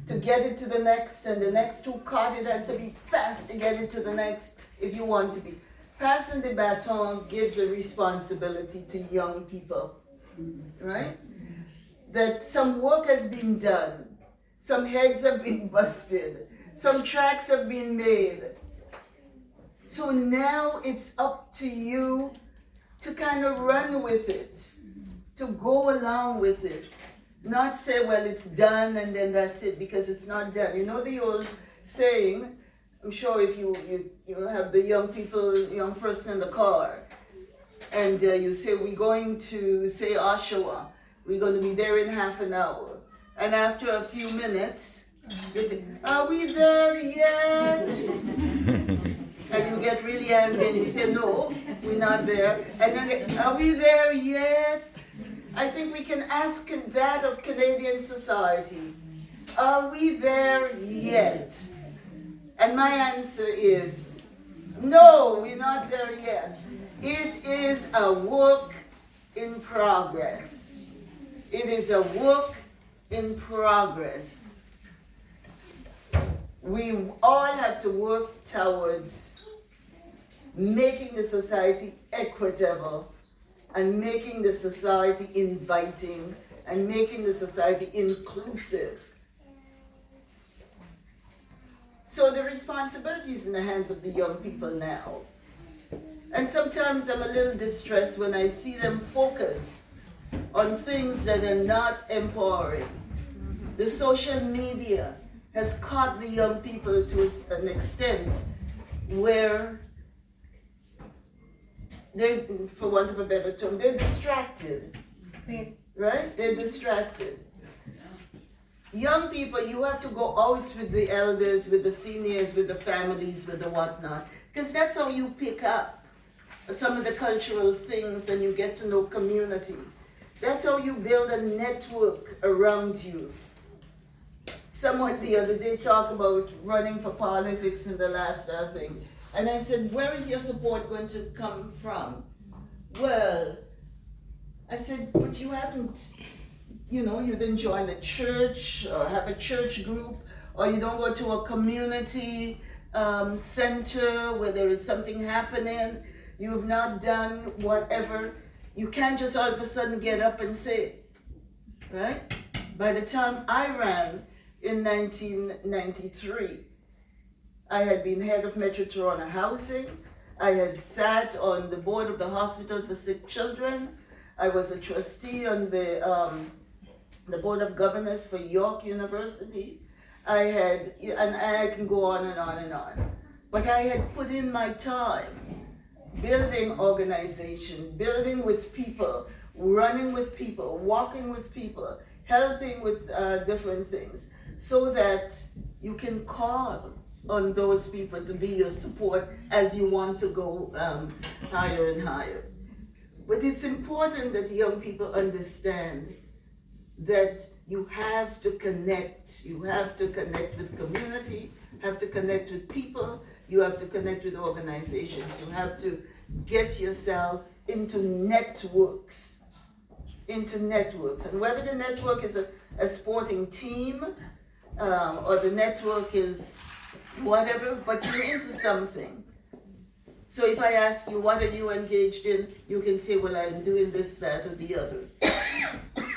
to get it to the next, and the next who caught it has to be fast to get it to the next if you want to be. Passing the baton gives a responsibility to young people, right? That some work has been done, some heads have been busted, some tracks have been made. So now it's up to you to kind of run with it, to go along with it. Not say, well, it's done and then that's it, because it's not done. You know the old saying, I'm sure if you have the young person in the car, and you say, we're going to, say, Oshawa, we're going to be there in half an hour. And after a few minutes, they say, are we there yet? And you get really angry and you say, no, we're not there. And then, are we there yet? I think we can ask that of Canadian society. Are we there yet? And my answer is, no, we're not there yet. It is a work in progress. It is a work in progress. We all have to work towards making the society equitable, and making the society inviting, and making the society inclusive. So the responsibility is in the hands of the young people now. And sometimes I'm a little distressed when I see them focus on things that are not empowering. The social media has caught the young people to an extent where they're, for want of a better term, they're distracted, right? They're distracted. Young people, you have to go out with the elders, with the seniors, with the families, with the whatnot, because that's how you pick up some of the cultural things and you get to know community. That's how you build a network around you. Someone the other day talked about running for politics in the last thing. And I said, where is your support going to come from? Well, I said, but you haven't, you didn't join a church or have a church group, or you don't go to a community center where there is something happening. You've not done whatever. You can't just all of a sudden get up and say, right? By the time I ran in 1993, I had been head of Metro Toronto Housing. I had sat on the board of the Hospital for Sick Children. I was a trustee on the Board of Governors for York University. And I can go on and on and on. But I had put in my time building organization, building with people, running with people, walking with people, helping with different things, so that you can call on those people to be your support as you want to go higher and higher. But it's important that young people understand that you have to connect. You have to connect with community, have to connect with people, you have to connect with organizations. You have to get yourself into networks. And whether the network is a sporting team, or the network is whatever, but you're into something. So if I ask you, what are you engaged in? You can say, well, I'm doing this, that, or the other.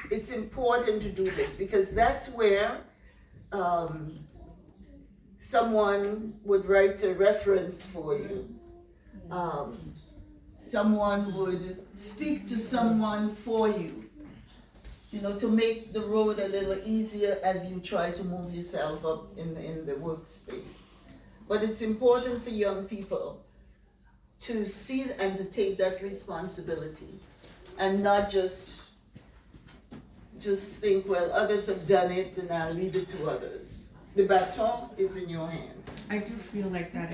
It's important to do this, because that's where someone would write a reference for you. Someone would speak to someone for you, to make the road a little easier as you try to move yourself up in the workspace. But it's important for young people to see and to take that responsibility, and not just think, well, others have done it and I'll leave it to others. The baton is in your hands. I do feel like that